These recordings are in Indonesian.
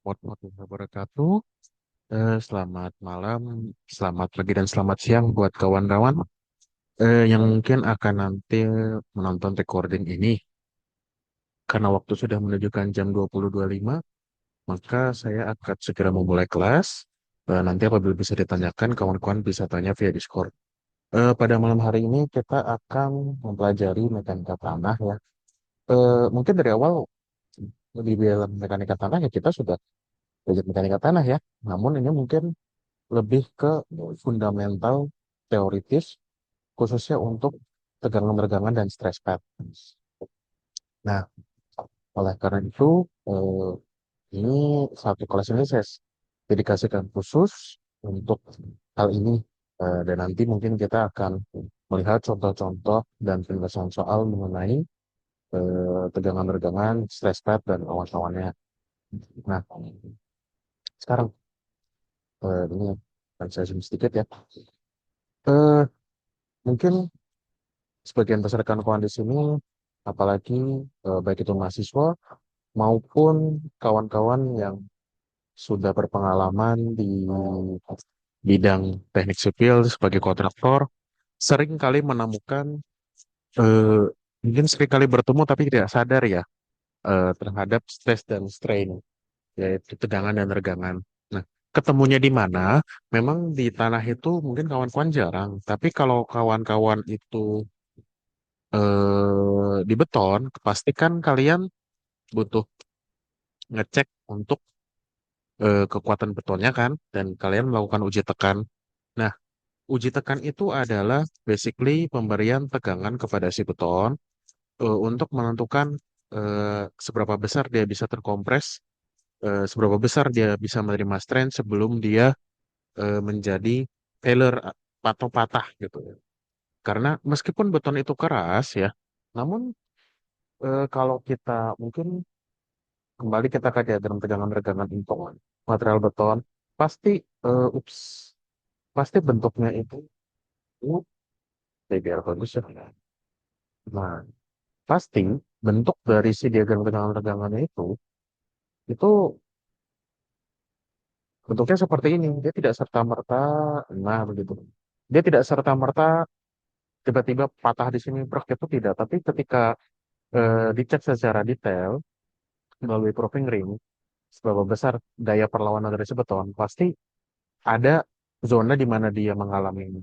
warahmatullahi wabarakatuh. Selamat malam, selamat pagi, dan selamat siang buat kawan-kawan yang mungkin akan nanti menonton recording ini. Karena waktu sudah menunjukkan jam 20.25, maka saya akan segera memulai kelas. Nanti apabila bisa ditanyakan, kawan-kawan bisa tanya via Discord. Pada malam hari ini kita akan mempelajari mekanika tanah ya. Mungkin dari awal di dalam mekanika tanah ya kita sudah belajar mekanika tanah ya. Namun ini mungkin lebih ke fundamental teoritis khususnya untuk tegangan-regangan dan stress patterns. Nah, oleh karena itu eh, ini satu kelas ini saya dedikasikan khusus untuk hal ini. Dan nanti mungkin kita akan melihat contoh-contoh dan penjelasan soal mengenai tegangan-regangan, stress pad dan kawan-kawannya. Nah, sekarang ini akan saya zoom sedikit ya. Eh, Mungkin sebagian besar rekan-kawan di sini, apalagi baik itu mahasiswa maupun kawan-kawan yang sudah berpengalaman di bidang teknik sipil sebagai kontraktor, sering kali menemukan, eh, mungkin sering kali bertemu tapi tidak sadar ya, terhadap stress dan strain, yaitu tegangan dan regangan. Nah, ketemunya di mana? Memang di tanah itu mungkin kawan-kawan jarang, tapi kalau kawan-kawan itu di beton, pastikan kalian butuh ngecek untuk kekuatan betonnya kan, dan kalian melakukan uji tekan. Nah, uji tekan itu adalah basically pemberian tegangan kepada si beton untuk menentukan seberapa besar dia bisa terkompres, seberapa besar dia bisa menerima strain sebelum dia menjadi failure atau patah gitu ya. Karena meskipun beton itu keras ya, namun kalau kita mungkin kembali kita ke diagram tegangan-regangan untuk material beton, pasti ups, pasti bentuknya itu uh, biar bagus ya. Nah, pasti bentuk dari si diagram tegangan-tegangannya itu bentuknya seperti ini. Dia tidak serta-merta, nah begitu. Dia tidak serta-merta tiba-tiba patah di sini, brok itu tidak. Tapi ketika dicek secara detail melalui proving ring, seberapa besar daya perlawanan dari si beton, pasti ada zona di mana dia mengalami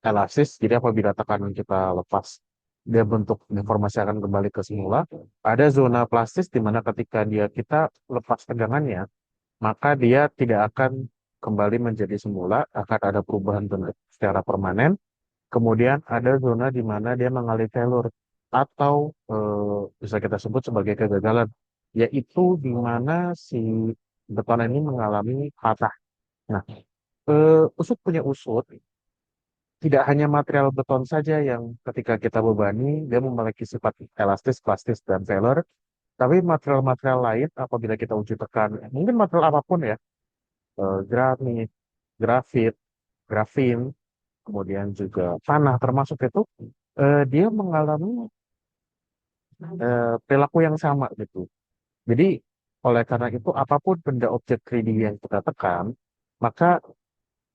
elastis. Jadi apabila tekanan kita lepas, dia bentuk deformasi akan kembali ke semula. Ada zona plastis di mana ketika kita lepas tegangannya, maka dia tidak akan kembali menjadi semula, akan ada perubahan bentuk secara permanen. Kemudian ada zona di mana dia mengalami failure atau bisa kita sebut sebagai kegagalan, yaitu di mana si beton ini mengalami patah. Nah, usut punya usut, tidak hanya material beton saja yang ketika kita bebani, dia memiliki sifat elastis, plastis, dan failure, tapi material-material lain apabila kita uji tekan, mungkin material apapun ya, granit, grafit, grafin, kemudian juga tanah termasuk itu, dia mengalami perilaku yang sama gitu. Jadi oleh karena itu apapun benda objek 3D yang kita tekan, maka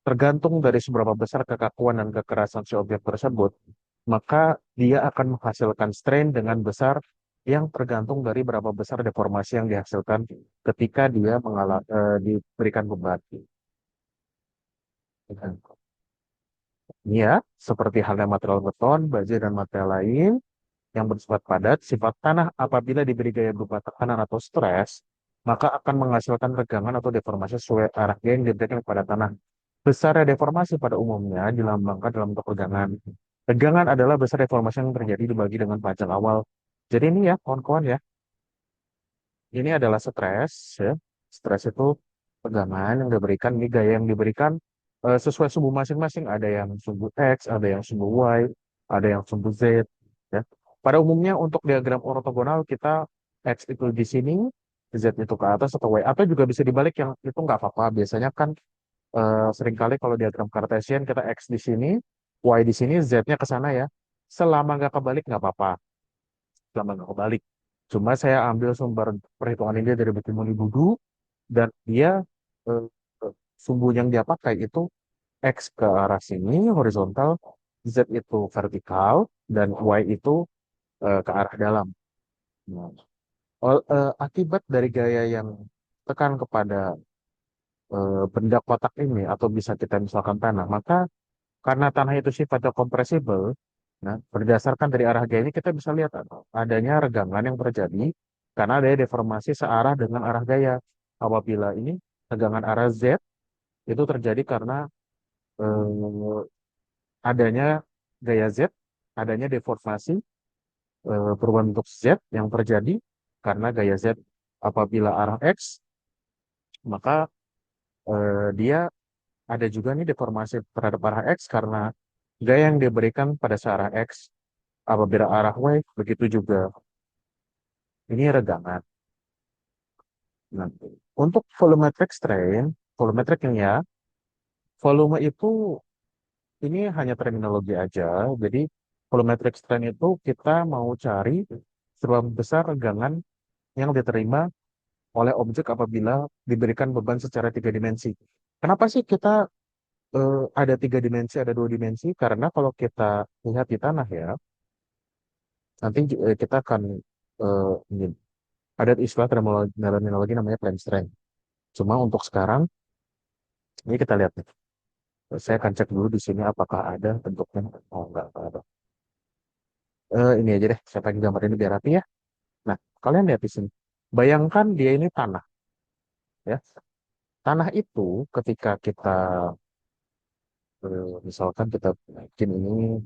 tergantung dari seberapa besar kekakuan dan kekerasan si objek tersebut, maka dia akan menghasilkan strain dengan besar yang tergantung dari berapa besar deformasi yang dihasilkan ketika dia diberikan beban. Ya, seperti halnya material beton, baja, dan material lain yang bersifat padat, sifat tanah apabila diberi gaya berupa tekanan atau stres, maka akan menghasilkan regangan atau deformasi sesuai arah gaya yang diberikan kepada tanah. Besarnya deformasi pada umumnya dilambangkan dalam bentuk regangan. Regangan adalah besar deformasi yang terjadi dibagi dengan panjang awal. Jadi ini ya, kawan-kawan ya, ini adalah stres ya. Stres itu tegangan yang diberikan, ini gaya yang diberikan sesuai sumbu masing-masing. Ada yang sumbu X, ada yang sumbu Y, ada yang sumbu Z. Ya. Pada umumnya untuk diagram ortogonal kita X itu di sini, Z itu ke atas atau Y. Atau juga bisa dibalik yang itu nggak apa-apa. Biasanya kan seringkali kalau diagram Cartesian kita X di sini, Y di sini, Z-nya ke sana ya. Selama nggak kebalik nggak apa-apa. Selama nggak kebalik. Cuma saya ambil sumber perhitungan ini dari buku Muni Budu dan dia eh, sumbu yang dia pakai itu X ke arah sini horizontal, Z itu vertikal, dan Y itu ke arah dalam. Nah, akibat dari gaya yang tekan kepada benda kotak ini atau bisa kita misalkan tanah, maka karena tanah itu sifatnya kompresibel, nah berdasarkan dari arah gaya ini kita bisa lihat adanya regangan yang terjadi karena ada deformasi searah dengan arah gaya. Apabila ini regangan arah Z itu terjadi karena eh, adanya gaya Z, adanya deformasi perubahan bentuk Z yang terjadi karena gaya Z. Apabila arah X, maka dia ada juga nih deformasi terhadap arah X karena gaya yang diberikan pada searah X. Apabila arah Y, begitu juga. Ini regangan. Nah, untuk volumetric strain, volumetric ini ya, volume itu ini hanya terminologi aja. Jadi volumetric strain itu kita mau cari seberapa besar regangan yang diterima oleh objek apabila diberikan beban secara tiga dimensi. Kenapa sih kita ada tiga dimensi, ada dua dimensi? Karena kalau kita lihat di tanah ya, nanti kita akan ini, ada istilah terminologi namanya plane strain. Cuma untuk sekarang, ini kita lihat nih. Saya akan cek dulu di sini apakah ada bentuknya. Oh, enggak ada. Ini aja deh, saya pakai gambar ini biar rapi ya. Nah, kalian lihat di sini. Bayangkan dia ini tanah, ya. Tanah itu ketika kita, misalkan kita bikin ini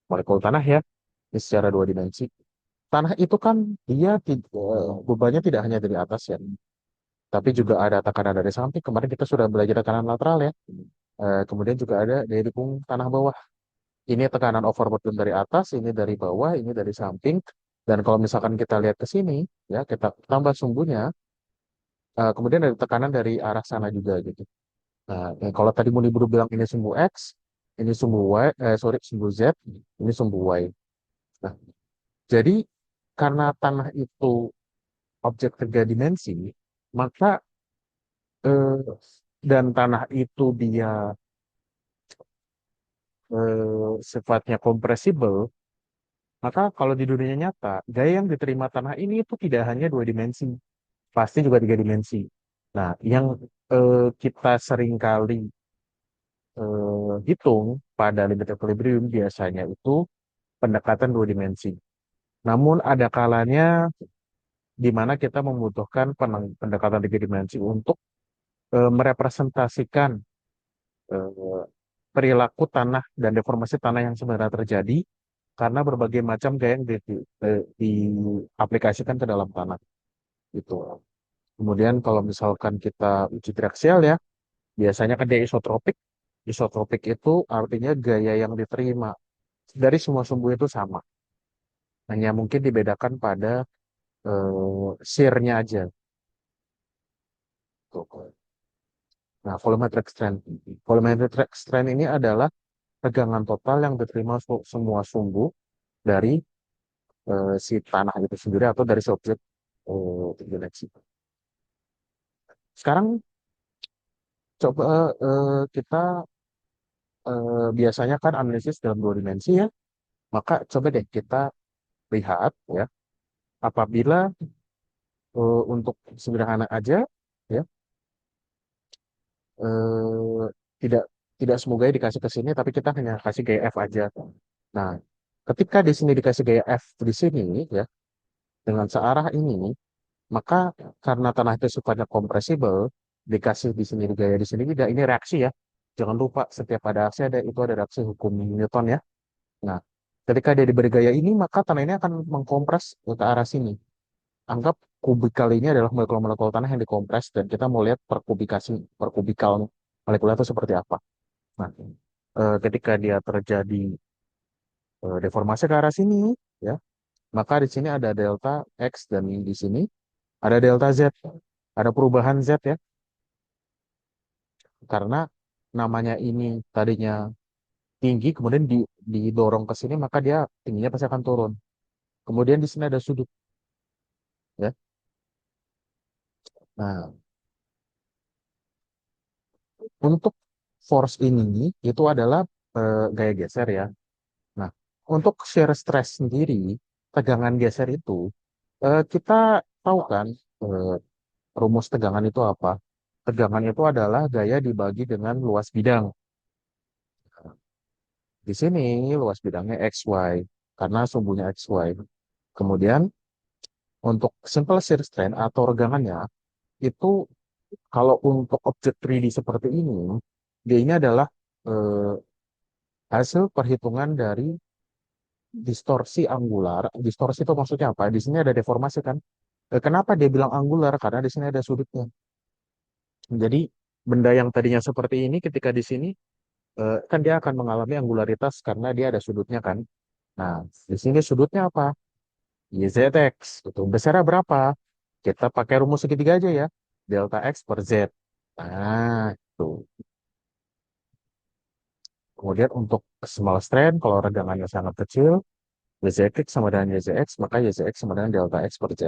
molekul tanah ya, ini secara dua dimensi. Tanah itu kan dia bebannya tidak hanya dari atas ya, tapi juga ada tekanan dari samping. Kemarin kita sudah belajar tekanan lateral ya. Kemudian juga ada dari tanah bawah. Ini tekanan overburden dari atas, ini dari bawah, ini dari samping. Dan kalau misalkan kita lihat ke sini, ya kita tambah sumbunya, kemudian ada tekanan dari arah sana juga gitu. Nah, kalau tadi Muni Buru bilang ini sumbu X, ini sumbu Y, sorry, sumbu Z, ini sumbu Y. Nah, jadi karena tanah itu objek tiga dimensi, maka eh, dan tanah itu dia sifatnya kompresibel, maka kalau di dunia nyata, gaya yang diterima tanah ini itu tidak hanya dua dimensi, pasti juga tiga dimensi. Nah, yang kita seringkali hitung pada limit equilibrium biasanya itu pendekatan dua dimensi. Namun ada kalanya di mana kita membutuhkan pendekatan tiga dimensi untuk merepresentasikan eh, perilaku tanah dan deformasi tanah yang sebenarnya terjadi karena berbagai macam gaya yang diaplikasikan ke dalam tanah itu. Kemudian kalau misalkan kita uji triaksial ya, biasanya kan dia isotropik. Isotropik itu artinya gaya yang diterima dari semua sumbu itu sama. Hanya mungkin dibedakan pada shear-nya aja. Tuh. Nah, volumetric strain. Volumetric strain ini adalah tegangan total yang diterima semua sumbu dari si tanah itu sendiri atau dari si objek dimensi. Sekarang coba kita biasanya kan analisis dalam dua dimensi ya. Maka coba deh kita lihat ya, apabila untuk sederhana aja ya, eh, tidak tidak semoga dikasih ke sini, tapi kita hanya kasih gaya F aja. Nah, ketika di sini dikasih gaya F di sini ya, dengan searah ini, maka karena tanah itu sifatnya kompresibel, dikasih di sini gaya di sini tidak, ini reaksi ya. Jangan lupa setiap ada aksi ada itu ada reaksi hukum Newton ya. Nah, ketika dia diberi gaya ini, maka tanah ini akan mengkompres ke arah sini. Anggap kubikal ini adalah molekul-molekul tanah yang dikompres dan kita mau lihat per kubikal molekul itu seperti apa. Nah, ketika dia terjadi deformasi ke arah sini, ya, maka di sini ada delta X dan di sini ada delta Z, ada perubahan Z ya, karena namanya ini tadinya tinggi, kemudian didorong ke sini, maka dia tingginya pasti akan turun. Kemudian di sini ada sudut, ya. Nah, Untuk force ini itu adalah gaya geser ya. Nah, untuk shear stress sendiri, tegangan geser itu kita tahu kan eh, rumus tegangan itu apa? Tegangan itu adalah gaya dibagi dengan luas bidang. Di sini luas bidangnya XY karena sumbunya XY. Kemudian untuk simple shear strain atau regangannya itu kalau untuk objek 3D seperti ini adalah eh, hasil perhitungan dari distorsi angular. Distorsi itu maksudnya apa? Di sini ada deformasi kan? Kenapa dia bilang angular? Karena di sini ada sudutnya. Jadi benda yang tadinya seperti ini ketika di sini kan dia akan mengalami angularitas karena dia ada sudutnya kan. Nah, di sini sudutnya apa? YZX. Itu besarnya berapa? Kita pakai rumus segitiga aja ya. Delta X per Z. Nah, itu. Kemudian untuk small strain, kalau regangannya sangat kecil, YZX sama dengan YZX, maka YZX sama dengan delta X per Z.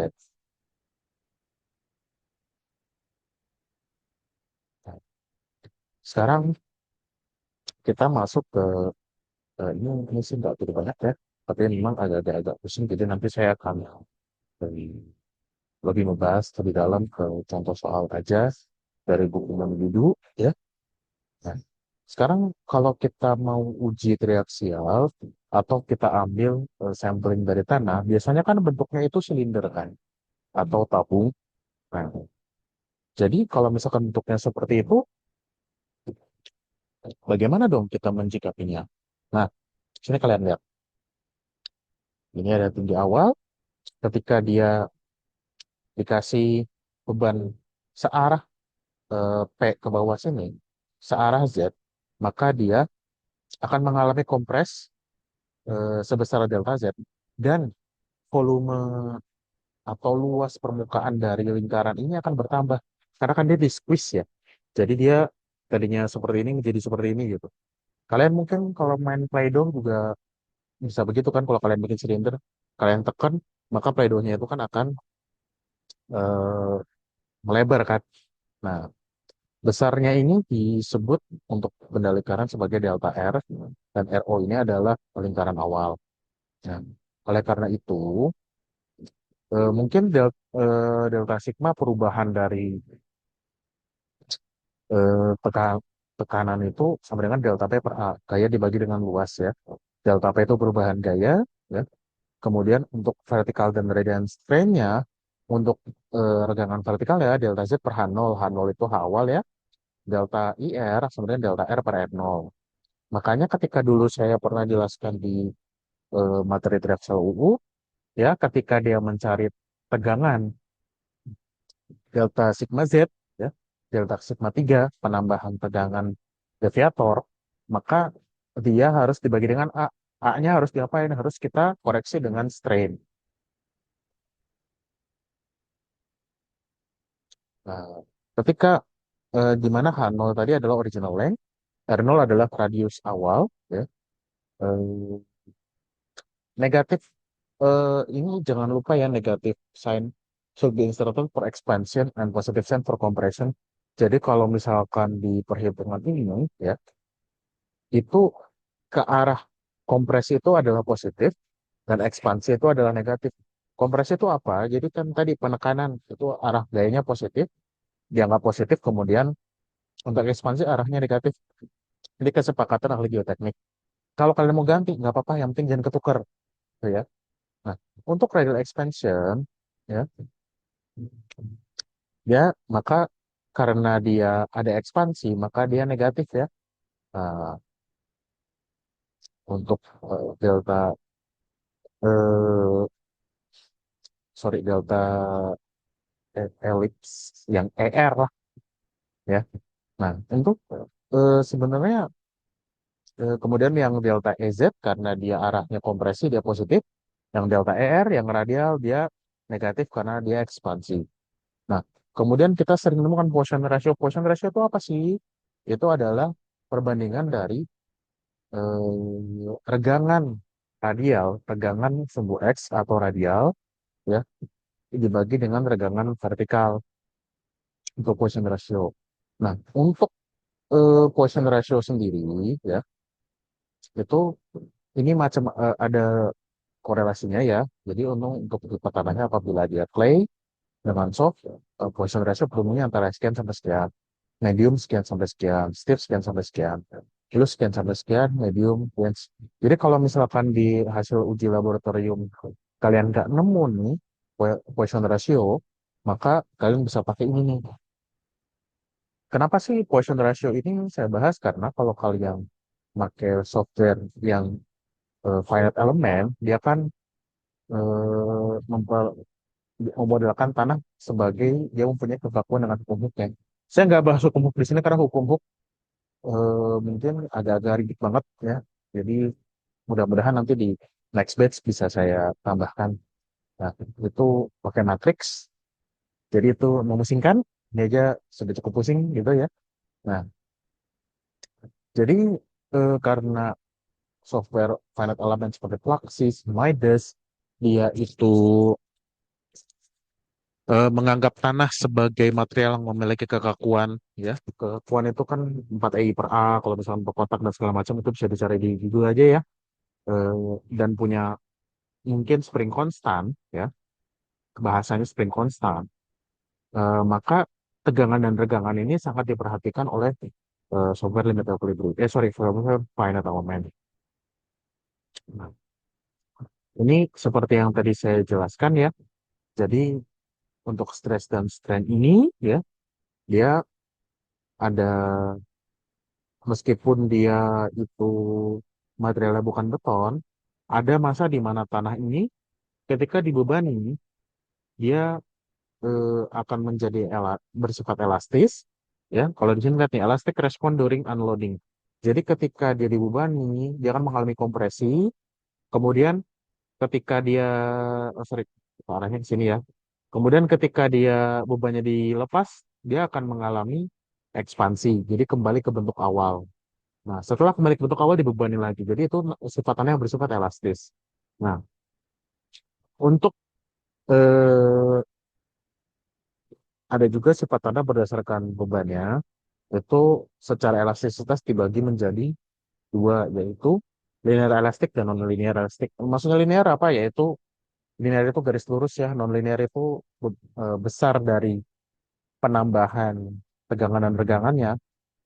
Nah, sekarang kita masuk ke ini sih nggak terlalu banyak ya, tapi memang agak-agak pusing. Jadi nanti saya akan eh, lebih membahas lebih dalam ke contoh soal aja dari buku Mendidu ya. Nah, sekarang kalau kita mau uji triaksial atau kita ambil sampling dari tanah, biasanya kan bentuknya itu silinder kan atau tabung. Nah, jadi kalau misalkan bentuknya seperti itu, bagaimana dong kita menyikapinya? Nah, sini kalian lihat, ini ada tinggi awal, ketika dia dikasih beban searah P ke bawah sini, searah Z, maka dia akan mengalami kompres sebesar delta Z dan volume atau luas permukaan dari lingkaran ini akan bertambah karena kan dia di squeeze ya. Jadi dia tadinya seperti ini menjadi seperti ini gitu. Kalian mungkin kalau main Play-Doh juga bisa begitu kan, kalau kalian bikin silinder, kalian tekan maka Play-Dohnya itu kan akan eh, melebar kan. Nah, besarnya ini disebut untuk benda lingkaran sebagai delta R dan RO ini adalah lingkaran awal. Nah, oleh karena itu mungkin delta sigma perubahan dari tekanan itu sama dengan delta P per A. Gaya dibagi dengan luas ya. Delta P itu perubahan gaya ya. Kemudian untuk vertikal dan radian strain-nya untuk regangan vertikal ya delta Z per H0. H0 itu H awal ya. Delta IR sama dengan delta R per R0. Makanya ketika dulu saya pernah jelaskan di materi Drexel UU ya, ketika dia mencari tegangan delta sigma Z ya, delta sigma 3 penambahan tegangan deviator, maka dia harus dibagi dengan A. A-nya harus diapain? Harus kita koreksi dengan strain. Nah, ketika di mana H0 tadi adalah original length, R0 adalah radius awal, ya. Eh, negatif ini jangan lupa ya, negatif sign should be inserted for expansion and positive sign for compression. Jadi kalau misalkan di perhitungan ini ya, itu ke arah kompresi itu adalah positif dan ekspansi itu adalah negatif. Kompresi itu apa? Jadi kan tadi penekanan itu arah gayanya positif, dianggap positif, kemudian untuk ekspansi arahnya negatif. Jadi kesepakatan ahli geoteknik. Kalau kalian mau ganti, nggak apa-apa, yang penting jangan ketukar, gitu ya. Nah, untuk radial expansion, ya, ya, maka karena dia ada ekspansi, maka dia negatif ya. Nah, untuk delta, eh, sorry, delta elips yang ER lah, ya. Nah, untuk sebenarnya kemudian yang delta EZ karena dia arahnya kompresi dia positif, yang delta ER yang radial dia negatif karena dia ekspansi. Nah, kemudian kita sering menemukan Poisson ratio. Poisson ratio itu apa sih? Itu adalah perbandingan dari regangan radial, regangan sumbu X atau radial ya dibagi dengan regangan vertikal untuk Poisson ratio. Nah, untuk Poison ratio sendiri ya itu ini macam ada korelasinya ya. Jadi untuk tipe tanahnya apabila dia clay dengan soft, poison ratio volumenya antara sekian sampai sekian, medium sekian sampai sekian, stiff sekian sampai sekian, loose sekian sampai sekian, medium, dense. Jadi kalau misalkan di hasil uji laboratorium kalian nggak nemu nih poison ratio, maka kalian bisa pakai ini nih. Kenapa sih poison ratio ini saya bahas? Karena kalau kalian pakai software yang finite element, dia kan memodelkan tanah sebagai dia mempunyai kebakuan dengan hukum Hooke. Saya nggak bahas hukum Hooke di sini karena hukum Hooke mungkin agak-agak ribet banget ya. Jadi mudah-mudahan nanti di next batch bisa saya tambahkan. Nah, itu pakai matrix. Jadi itu memusingkan. Ini aja sudah cukup pusing gitu ya. Nah, jadi karena software finite element seperti Fluxys, Midas, dia itu menganggap tanah sebagai material yang memiliki kekakuan ya. Kekakuan itu kan 4 EI per A kalau misalnya berkotak dan segala macam itu bisa dicari di Google aja ya. Dan punya mungkin spring konstan ya, bahasanya spring konstan. Maka tegangan dan regangan ini sangat diperhatikan oleh software limit equilibrium. Sorry, software finite element. Nah, ini seperti yang tadi saya jelaskan ya. Jadi untuk stress dan strain ini ya, dia ada meskipun dia itu materialnya bukan beton, ada masa di mana tanah ini ketika dibebani dia akan menjadi bersifat elastis. Ya, kalau di sini lihat nih, elastic respond during unloading. Jadi ketika dia dibebani, dia akan mengalami kompresi. Kemudian ketika dia, oh sorry, arahnya ke sini ya. Kemudian ketika dia bebannya dilepas, dia akan mengalami ekspansi. Jadi kembali ke bentuk awal. Nah, setelah kembali ke bentuk awal dibebani lagi. Jadi itu sifatannya bersifat elastis. Nah, untuk eh, ada juga sifat tanah berdasarkan bebannya, itu secara elastisitas dibagi menjadi dua, yaitu linear elastik dan non-linear elastik. Maksudnya linear apa? Yaitu linear itu garis lurus ya, non-linear itu besar dari penambahan tegangan dan regangannya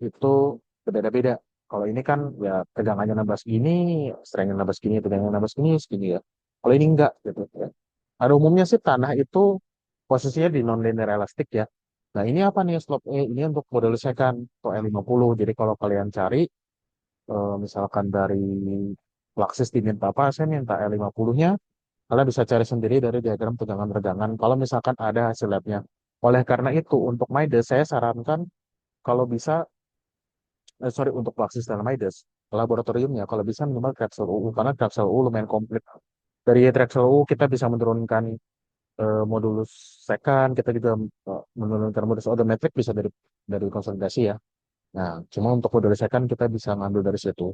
itu berbeda-beda. Kalau ini kan ya tegangannya nambah segini, strength nambah segini, tegangannya nambah segini, segini ya. Kalau ini enggak gitu ya. Pada umumnya sih tanah itu posisinya di non-linear elastik ya. Nah ini apa nih slope E? Ini untuk model second atau E50. Jadi kalau kalian cari misalkan dari Fluxys diminta apa, saya minta E50-nya. Kalian bisa cari sendiri dari diagram tegangan-regangan kalau misalkan ada hasil labnya. Oleh karena itu, untuk Midas, saya sarankan kalau bisa, sorry, untuk Fluxys dan Midas, laboratoriumnya kalau bisa minimal Trexel UU, karena Trexel UU lumayan komplit. Dari Trexel UU kita bisa menurunkan modulus second, kita juga menurunkan modulus odometrik bisa dari konsolidasi ya. Nah, cuma untuk modulus second kita bisa ngambil dari situ.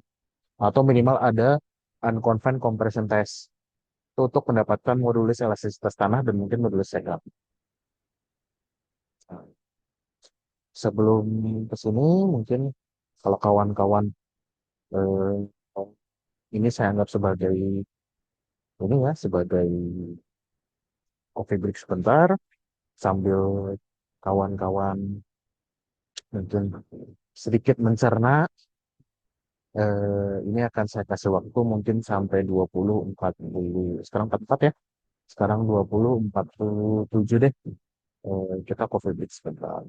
Atau minimal ada unconfined compression test itu untuk mendapatkan modulus elastisitas tanah dan mungkin modulus second. Nah, sebelum ke sini mungkin kalau kawan-kawan eh, ini saya anggap sebagai ini ya sebagai coffee break sebentar sambil kawan-kawan mungkin sedikit mencerna ini akan saya kasih waktu mungkin sampai 20.40. Sekarang 44 ya. Sekarang 20.47 deh. Kita coffee break sebentar.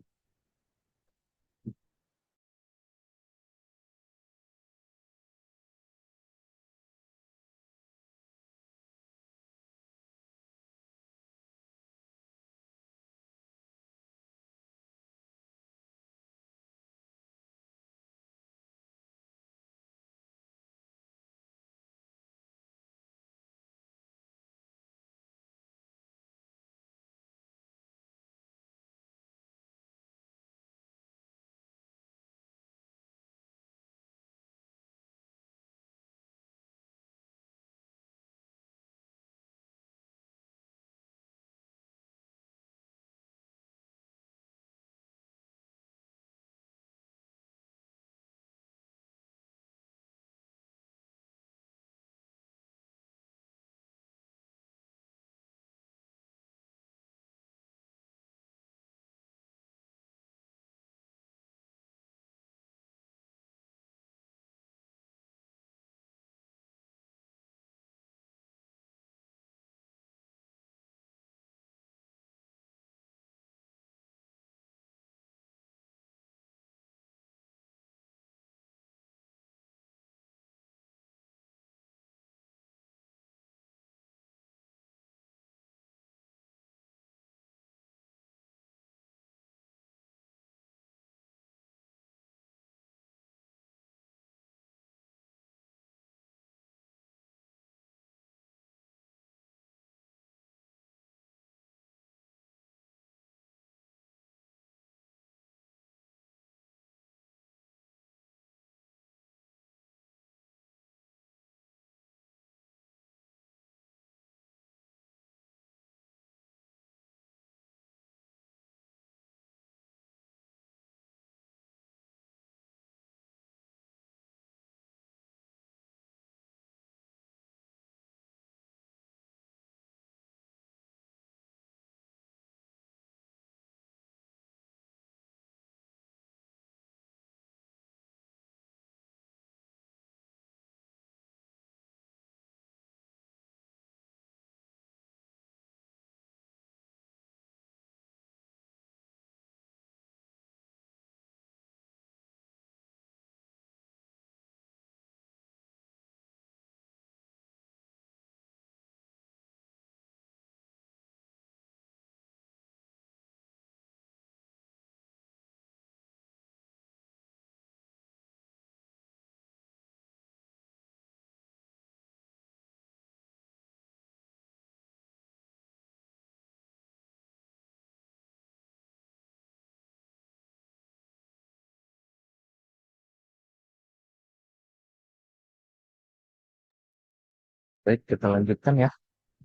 Baik, kita lanjutkan ya.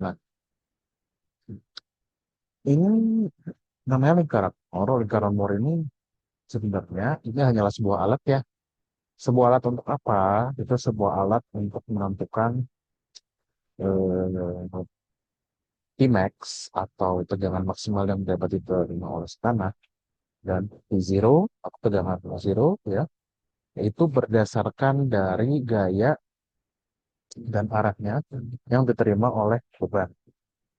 Nah, ini namanya lingkaran Moore. Lingkaran Moore ini sebenarnya ini hanyalah sebuah alat ya. Sebuah alat untuk apa? Itu sebuah alat untuk menentukan eh, Tmax atau tegangan maksimal yang dapat diterima oleh tanah dan T0 atau tegangan zero ya, itu berdasarkan dari gaya dan arahnya yang diterima oleh beban.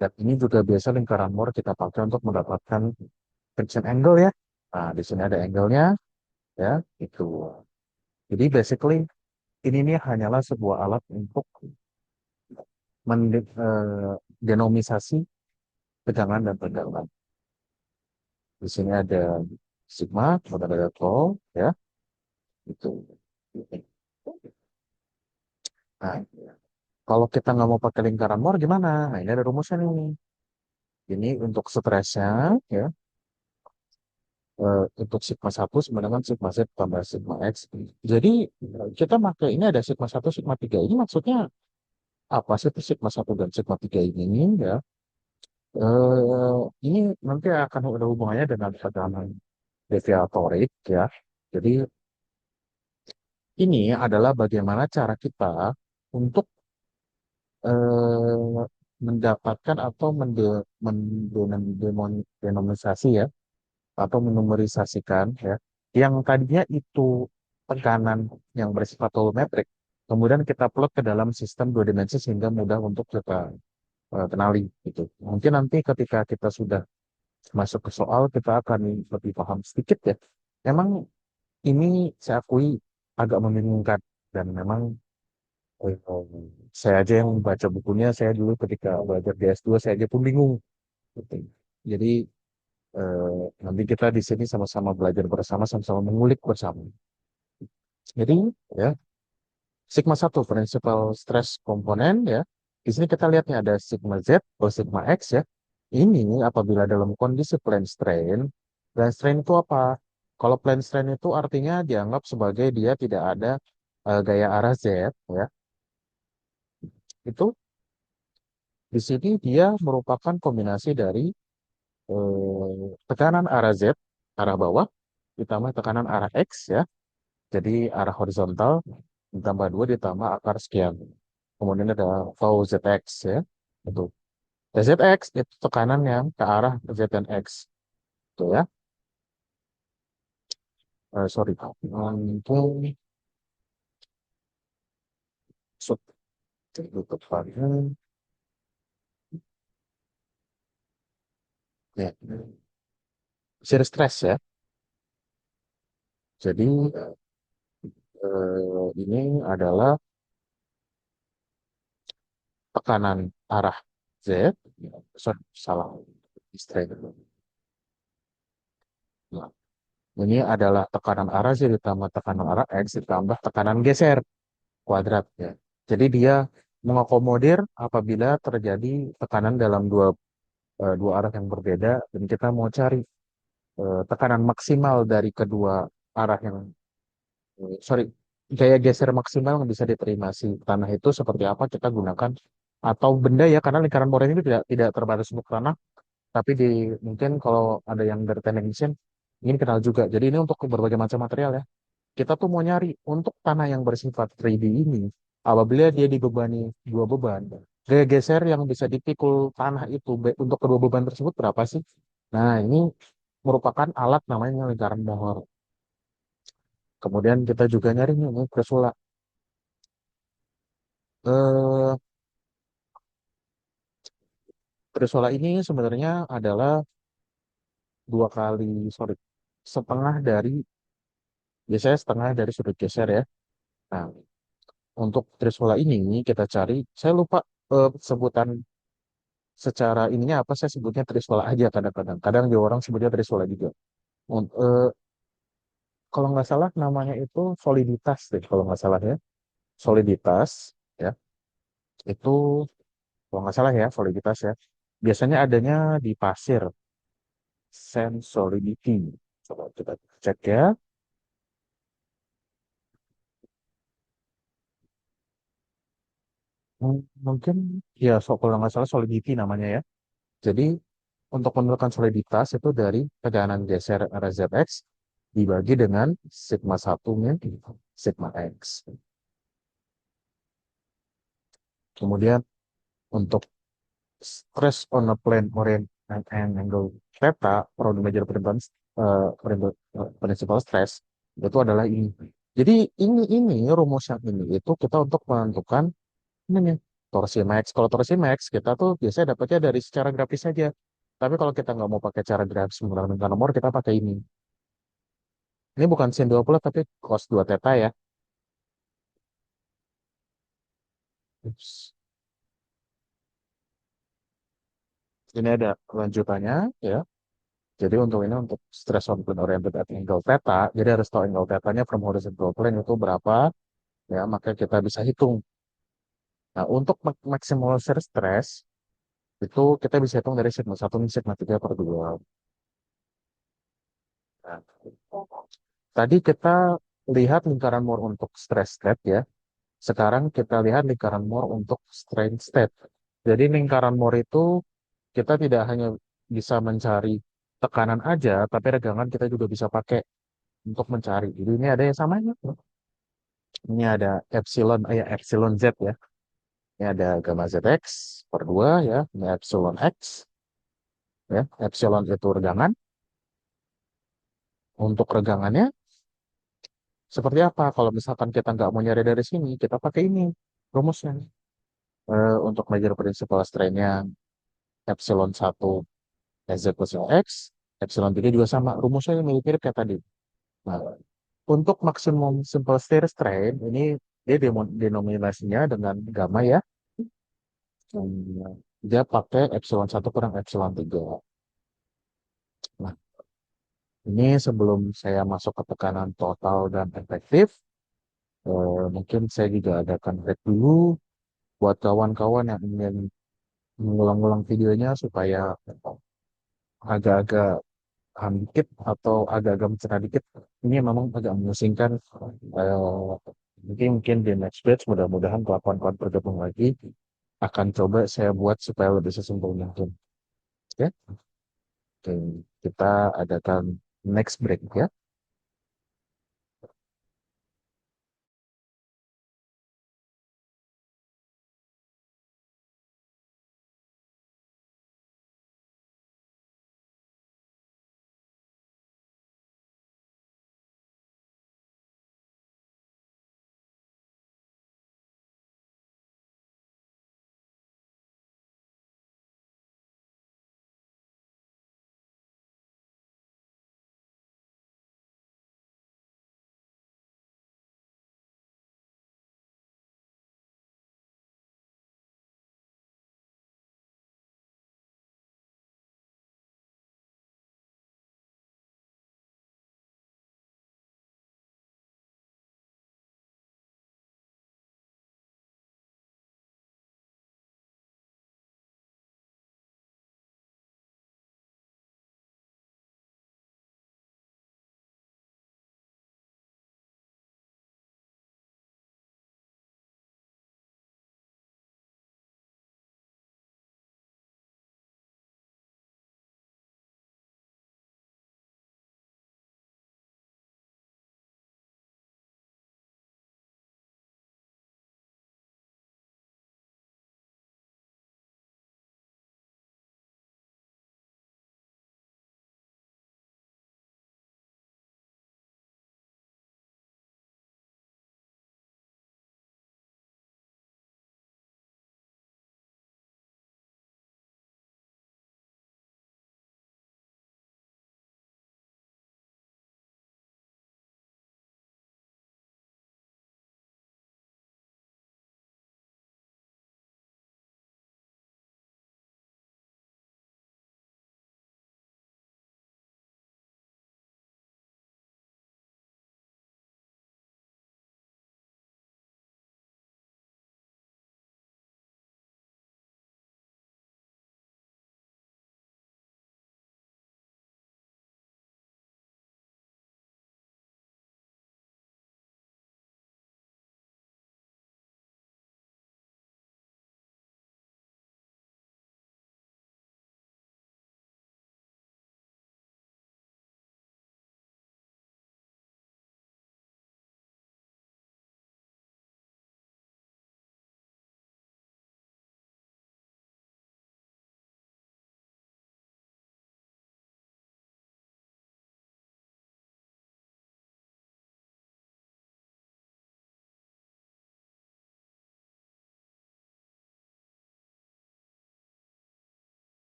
Dan ini juga biasa lingkaran Moore kita pakai untuk mendapatkan friction angle ya. Nah, di sini ada angle-nya ya, itu. Jadi basically ini nih hanyalah sebuah alat untuk mendenomisasi tegangan dan tegangan. Di sini ada sigma, kemudian ada tau, ya, itu. Nah, kalau kita nggak mau pakai lingkaran Moore gimana? Nah, ini ada rumusnya nih. Ini untuk stresnya, ya, untuk sigma satu sama dengan sigma Z tambah sigma X. Jadi, kita pakai ini ada sigma satu sigma 3. Ini maksudnya apa sih itu sigma satu dan sigma 3 ini, ya? Ini nanti akan ada hubungannya dengan tekanan deviatorik, ya. Jadi, ini adalah bagaimana cara kita untuk eh, mendapatkan atau mendenomisasi ya atau menumerisasikan ya yang tadinya itu tekanan yang bersifat volumetrik kemudian kita plot ke dalam sistem dua dimensi sehingga mudah untuk kita kenali gitu. Mungkin nanti ketika kita sudah masuk ke soal kita akan lebih paham sedikit ya. Memang ini saya akui agak membingungkan dan memang eh, saya aja yang baca bukunya, saya dulu ketika belajar di S2 saya aja pun bingung. Gitu. Jadi nanti kita di sini sama-sama belajar bersama, sama-sama mengulik bersama. Jadi ya sigma satu principal stress komponen ya. Di sini kita lihatnya ada sigma Z atau sigma X ya. Ini apabila dalam kondisi plane strain itu apa? Kalau plane strain itu artinya dianggap sebagai dia tidak ada gaya arah Z ya. Itu di sini dia merupakan kombinasi dari tekanan arah Z, arah bawah, ditambah tekanan arah X ya. Jadi arah horizontal ditambah 2 ditambah akar sekian. Kemudian ada tau ZX ya. Itu. ZX itu tekanan yang ke arah Z dan X. Itu ya. Sorry. Mungkin maksud itu tepatnya. Ya. Shear stress ya. Jadi ini adalah tekanan arah Z. Sorry, salah. Straight. Nah, ini adalah tekanan arah Z ditambah tekanan arah X ditambah tekanan geser kuadrat ya. Jadi dia mengakomodir apabila terjadi tekanan dalam dua arah yang berbeda dan kita mau cari tekanan maksimal dari kedua arah yang sorry gaya geser maksimal yang bisa diterima si tanah itu seperti apa kita gunakan atau benda ya karena lingkaran Moore ini tidak tidak terbatas untuk tanah tapi di mungkin kalau ada yang dari teknik mesin ingin kenal juga. Jadi ini untuk berbagai macam material ya. Kita tuh mau nyari untuk tanah yang bersifat 3D ini, apabila dia dibebani dua beban, gaya geser yang bisa dipikul tanah itu untuk kedua beban tersebut berapa sih? Nah, ini merupakan alat namanya lingkaran Moore. Kemudian kita juga nyari nih Cresula. Eh, Cresula ini sebenarnya adalah dua kali, sorry, setengah dari, biasanya setengah dari sudut geser ya. Nah, untuk Trisula ini kita cari, saya lupa sebutan secara ininya apa saya sebutnya Trisula aja kadang-kadang. Kadang juga orang sebutnya Trisula juga. Eh, kalau nggak salah namanya itu soliditas deh kalau nggak salah ya. Soliditas ya. Itu kalau nggak salah ya soliditas ya. Biasanya adanya di pasir. Sand solidity. Coba kita cek ya. Mungkin ya kalau nggak salah solidity namanya ya. Jadi untuk menentukan soliditas itu dari tekanan geser RZX dibagi dengan sigma satu min sigma X. Kemudian untuk stress on a plane orient and angle theta from the major principal stress itu adalah ini. Jadi ini rumus yang ini itu kita untuk menentukan ini nih torsi max. Kalau torsi max kita tuh biasanya dapatnya dari secara grafis saja. Tapi kalau kita nggak mau pakai cara grafis menggunakan nomor, kita pakai ini. Ini bukan sin 20 tapi cos 2 theta ya. Ups. Ini ada lanjutannya ya. Jadi untuk ini untuk stress on plane oriented at angle theta, jadi harus tahu angle theta-nya from horizontal plane itu berapa ya, maka kita bisa hitung. Nah, untuk maksimal shear stress itu kita bisa hitung dari sigma 1 min sigma 3 per 2. Nah, tadi kita lihat lingkaran Moore untuk stress state ya. Sekarang kita lihat lingkaran Moore untuk strain state. Jadi lingkaran Moore itu kita tidak hanya bisa mencari tekanan aja, tapi regangan kita juga bisa pakai untuk mencari. Jadi ini ada yang samanya. Ini ada epsilon Z ya. Ini ada gamma ZX per 2 ya. Ini epsilon X ya. Epsilon itu regangan. Untuk regangannya seperti apa? Kalau misalkan kita nggak mau nyari dari sini, kita pakai ini rumusnya. Untuk major principal strain-nya epsilon 1 Z plus X, epsilon 3 juga sama. Rumusnya mirip-mirip kayak tadi. Nah, untuk maksimum simple state strain, ini dia denominasinya dengan gamma ya. Dia pakai epsilon 1 kurang epsilon 3. Nah, ini sebelum saya masuk ke tekanan total dan efektif, mungkin saya juga adakan break dulu buat kawan-kawan yang ingin mengulang-ulang videonya supaya agak-agak paham dikit atau agak-agak mencerna dikit. Ini memang agak memusingkan. Mungkin di next batch mudah-mudahan kawan-kawan bergabung lagi akan coba saya buat supaya lebih sesimpel mungkin. Oke, Oke. Kita adakan next break ya.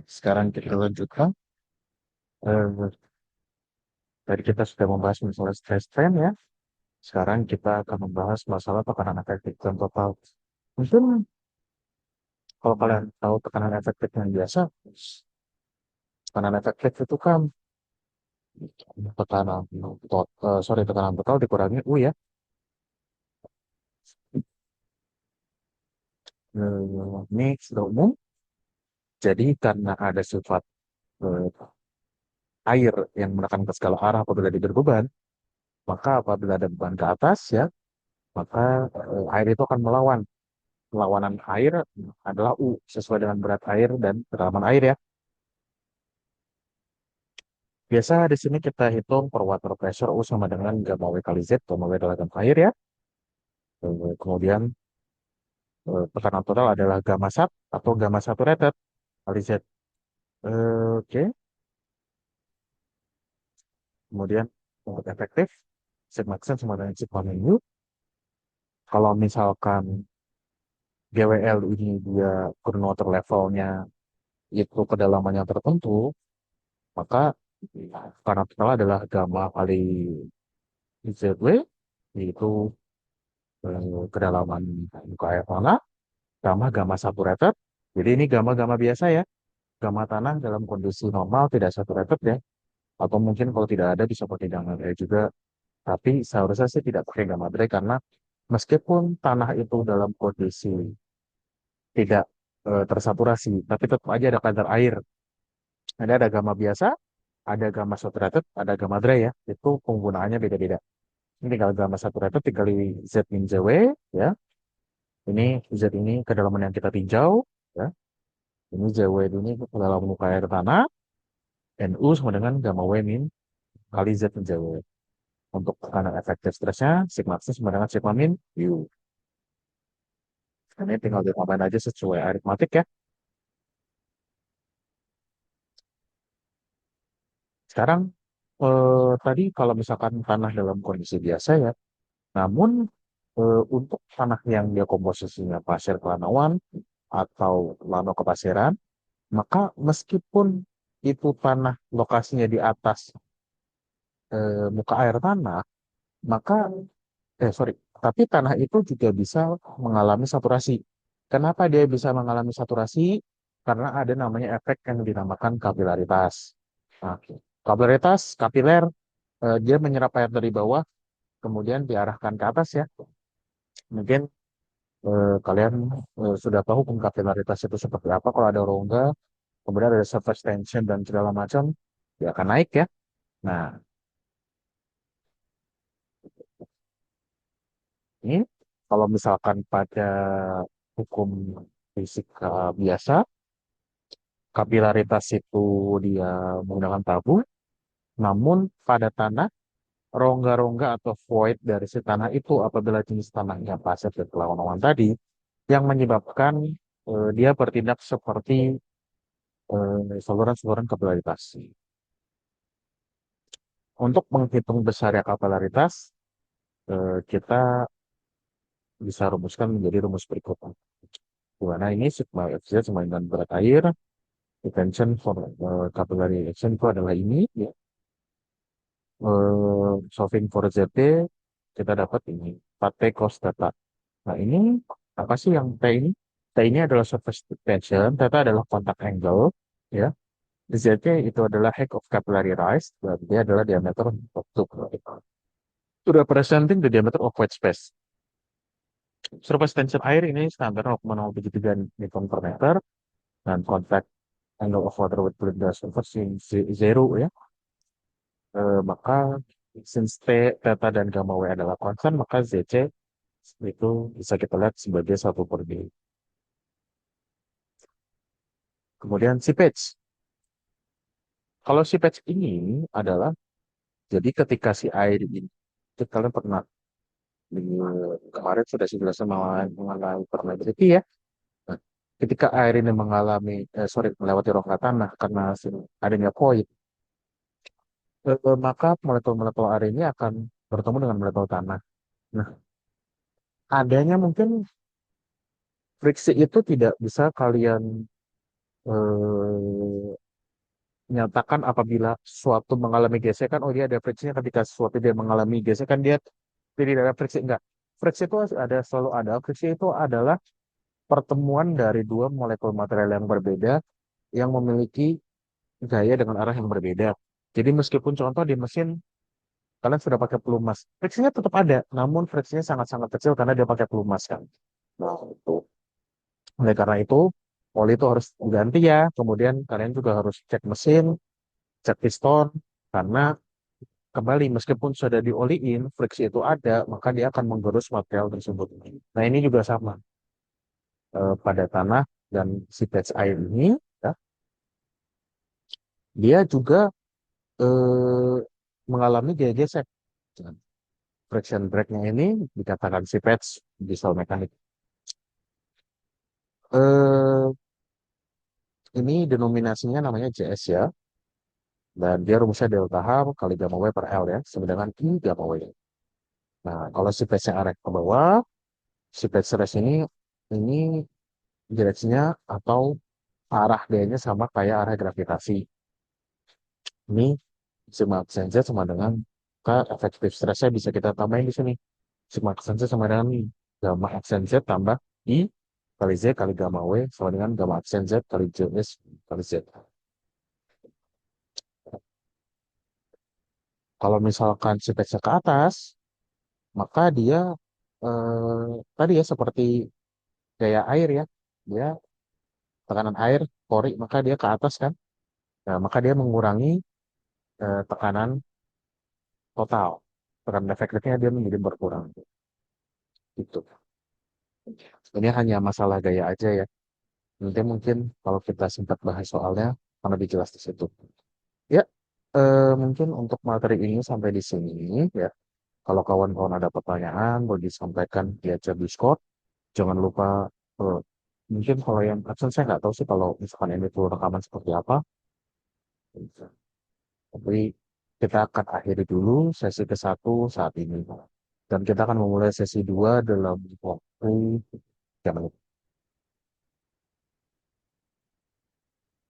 Sekarang kita lanjutkan. Eh, Tadi kita sudah membahas masalah stress strain ya. Sekarang kita akan membahas masalah tekanan efektif dan total. Mungkin kalau kalian tahu tekanan efektif yang biasa, tekanan efektif itu kan tekanan total dikurangi U ya. Ini sudah umum. Jadi karena ada sifat eh, air yang menekan ke segala arah apabila diberi beban, maka apabila ada beban ke atas ya, maka air itu akan melawan. Perlawanan air adalah U sesuai dengan berat air dan kedalaman air ya. Biasa di sini kita hitung per water pressure U sama dengan gamma W kali Z, gamma W adalah gamma air ya. Kemudian tekanan total adalah gamma sat atau gamma saturated kali Z. Oke. Kemudian untuk efektif, sigma X sama dengan sigma min U. Kalau misalkan GWL ini dia current water levelnya itu kedalaman yang tertentu, maka tekanan total adalah gamma kali ZW, yaitu kedalaman muka air tanah, gamma gamma saturated. Jadi ini gamma-gamma biasa ya. Gamma tanah dalam kondisi normal tidak saturated ya. Atau mungkin kalau tidak ada bisa pakai gamma dry juga. Tapi seharusnya sih tidak pakai gamma dry karena meskipun tanah itu dalam kondisi tidak tersaturasi, tapi tetap aja ada kadar air. Ada gamma biasa, ada gamma saturated, ada gamma dry ya. Itu penggunaannya beda-beda. Ini tinggal gamma saturated dikali Z min ZW ya. Ini Z ini kedalaman yang kita tinjau ya. Ini ZW ini kedalaman muka air tanah. NU sama dengan gamma W min kali Z min ZW. Untuk tekanan efektif stresnya, sigma X sama dengan sigma min U. Ini tinggal ditambahin aja sesuai aritmatik ya. Sekarang tadi kalau misalkan tanah dalam kondisi biasa ya, namun untuk tanah yang dia komposisinya pasir kelanawan atau lano kepasiran, maka meskipun itu tanah lokasinya di atas muka air tanah, maka sorry, tapi tanah itu juga bisa mengalami saturasi. Kenapa dia bisa mengalami saturasi? Karena ada namanya efek yang dinamakan kapilaritas. Nah, kapilaritas, kapiler, dia menyerap air dari bawah, kemudian diarahkan ke atas ya. Mungkin kalian sudah tahu kapilaritas itu seperti apa. Kalau ada rongga, kemudian ada surface tension dan segala macam, dia akan naik ya. Nah, ini kalau misalkan pada hukum fisika biasa, kapilaritas itu dia menggunakan tabung, namun pada tanah, rongga-rongga atau void dari si tanah itu apabila jenis tanahnya pasir dan kelauan tadi, yang menyebabkan dia bertindak seperti saluran-saluran kapilaritas. Untuk menghitung besarnya kapilaritas, kita bisa rumuskan menjadi rumus berikut. Di mana ini sigma Fz sama dengan berat air, detention for capillary action itu adalah ini, ya. Solving for ZT, kita dapat ini, 4T cos theta. Nah ini, apa sih yang T ini? T ini adalah surface tension, theta adalah contact angle, ya. ZT itu adalah height of capillary rise, dan dia adalah diameter of tube. Itu representing the diameter of white space. Surface tension air ini standar 0,073 Newton per meter, dan contact angle of water with fluid gas surface zero ya. Maka since T, theta, dan gamma W adalah konstan, maka ZC itu bisa kita lihat sebagai 1/D. Kemudian seepage. Kalau seepage ini adalah, jadi ketika si air ini, itu kalian pernah di, kemarin sudah jelaskan mengenai permeability ya. Nah, ketika air ini melewati rongga tanah karena adanya void, maka molekul-molekul air ini akan bertemu dengan molekul tanah. Nah, adanya mungkin friksi itu tidak bisa kalian nyatakan apabila suatu mengalami gesekan, oh dia ada friksinya ketika sesuatu dia mengalami gesekan, dia tidak ada friksi. Enggak. Friksi itu ada selalu ada. Friksi itu adalah pertemuan dari dua molekul material yang berbeda yang memiliki gaya dengan arah yang berbeda. Jadi meskipun contoh di mesin kalian sudah pakai pelumas, friksinya tetap ada, namun friksinya sangat-sangat kecil karena dia pakai pelumas kan. Nah, itu. Oleh karena itu, oli itu harus diganti ya. Kemudian kalian juga harus cek mesin, cek piston, karena kembali meskipun sudah dioliin, friksi itu ada, maka dia akan menggerus material tersebut. Nah, ini juga sama pada tanah dan si patch air ini, ya, dia juga eh, mengalami gaya gesek. Friction break-nya ini dikatakan si patch diesel mekanik. Eh, ini denominasinya namanya JS ya, dan dia rumusnya delta H kali gamma W per L ya, sama dengan I gamma W. Nah, kalau si patch yang arah ke bawah, si patch rest ini direksinya atau arah D-nya sama kayak arah gravitasi. Ini sigma absen Z sama dengan efektif stressnya bisa kita tambahin di sini. Sigma absen Z sama dengan gamma absen Z tambah I kali Z kali gamma W sama dengan gamma absen Z kali JS kali Z. Kalau misalkan speksnya ke atas, maka dia tadi ya seperti gaya air ya. Dia tekanan air, pori, maka dia ke atas kan. Nah, maka dia mengurangi tekanan total. Tekanan efektifnya dia menjadi berkurang. Gitu. Ini hanya masalah gaya aja ya. Nanti mungkin kalau kita sempat bahas soalnya, akan lebih jelas di situ. Ya, mungkin untuk materi ini sampai di sini ya. Kalau kawan-kawan ada pertanyaan, boleh disampaikan di chat Discord. Jangan lupa, eh, mungkin kalau yang absen saya nggak tahu sih kalau misalkan ini tuh rekaman seperti apa. Tapi kita akan akhiri dulu sesi ke-1 saat ini. Dan kita akan memulai sesi 2 dalam waktu 3 menit.